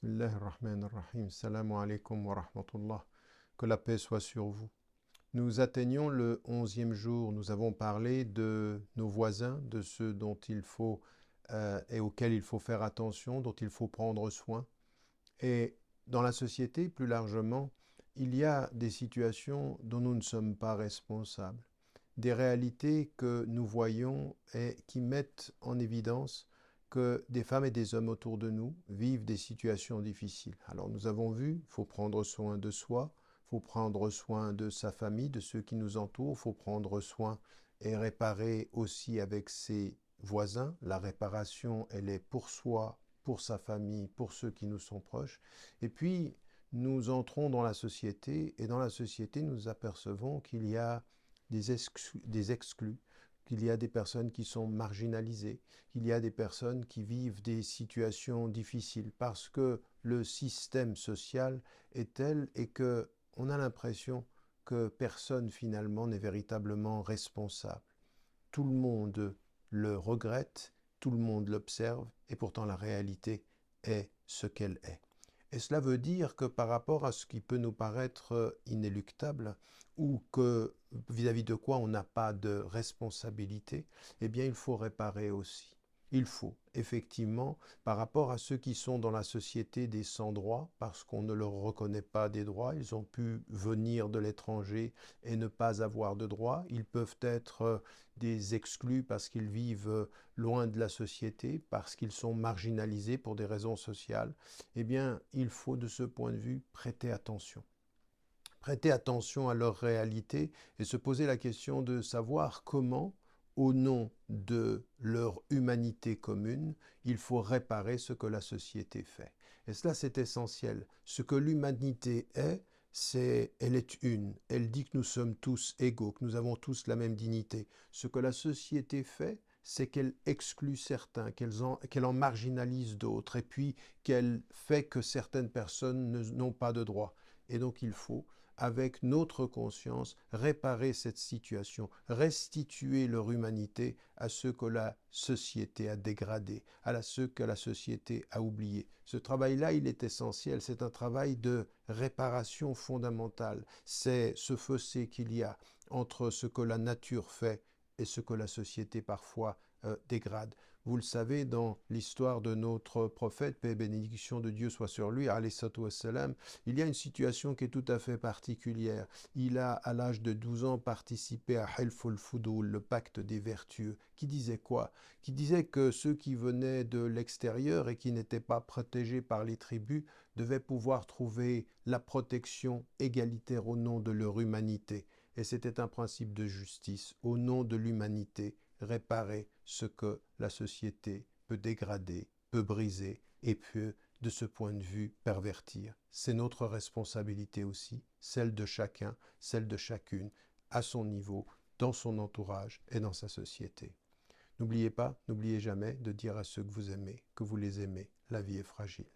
Bismillahirrahmanirrahim. Salam alaikum wa rahmatullah. Que la paix soit sur vous. Nous atteignons le 11e jour. Nous avons parlé de nos voisins, de ceux dont il faut et auxquels il faut faire attention, dont il faut prendre soin. Et dans la société, plus largement, il y a des situations dont nous ne sommes pas responsables, des réalités que nous voyons et qui mettent en évidence que des femmes et des hommes autour de nous vivent des situations difficiles. Alors nous avons vu, il faut prendre soin de soi, il faut prendre soin de sa famille, de ceux qui nous entourent, il faut prendre soin et réparer aussi avec ses voisins. La réparation, elle est pour soi, pour sa famille, pour ceux qui nous sont proches. Et puis, nous entrons dans la société et dans la société, nous apercevons qu'il y a des exclus, qu'il y a des personnes qui sont marginalisées, qu'il y a des personnes qui vivent des situations difficiles parce que le système social est tel et que on a l'impression que personne finalement n'est véritablement responsable. Tout le monde le regrette, tout le monde l'observe et pourtant la réalité est ce qu'elle est. Et cela veut dire que par rapport à ce qui peut nous paraître inéluctable ou que vis-à-vis de quoi on n'a pas de responsabilité, eh bien il faut réparer aussi. Il faut, effectivement, par rapport à ceux qui sont dans la société des sans-droits, parce qu'on ne leur reconnaît pas des droits, ils ont pu venir de l'étranger et ne pas avoir de droits, ils peuvent être des exclus parce qu'ils vivent loin de la société, parce qu'ils sont marginalisés pour des raisons sociales, eh bien, il faut de ce point de vue prêter attention. Prêter attention à leur réalité et se poser la question de savoir comment, au nom de leur humanité commune, il faut réparer ce que la société fait. Et cela, c'est essentiel. Ce que l'humanité est, elle est une. Elle dit que nous sommes tous égaux, que nous avons tous la même dignité. Ce que la société fait, c'est qu'elle exclut certains, qu'elle en marginalise d'autres, et puis qu'elle fait que certaines personnes n'ont pas de droits. Et donc il faut, avec notre conscience, réparer cette situation, restituer leur humanité à ceux que la société a dégradés, à ceux que la société a oubliés. Ce travail-là, il est essentiel, c'est un travail de réparation fondamentale. C'est ce fossé qu'il y a entre ce que la nature fait et ce que la société parfois dégrade. Vous le savez, dans l'histoire de notre prophète, paix et bénédiction de Dieu soit sur lui, alayhi salatu wassalam, il y a une situation qui est tout à fait particulière. Il a, à l'âge de 12 ans, participé à Hilful Fudul, le pacte des vertueux, qui disait quoi? Qui disait que ceux qui venaient de l'extérieur et qui n'étaient pas protégés par les tribus devaient pouvoir trouver la protection égalitaire au nom de leur humanité. Et c'était un principe de justice, au nom de l'humanité, réparer ce que la société peut dégrader, peut briser et peut, de ce point de vue, pervertir. C'est notre responsabilité aussi, celle de chacun, celle de chacune, à son niveau, dans son entourage et dans sa société. N'oubliez pas, n'oubliez jamais de dire à ceux que vous aimez, que vous les aimez. La vie est fragile.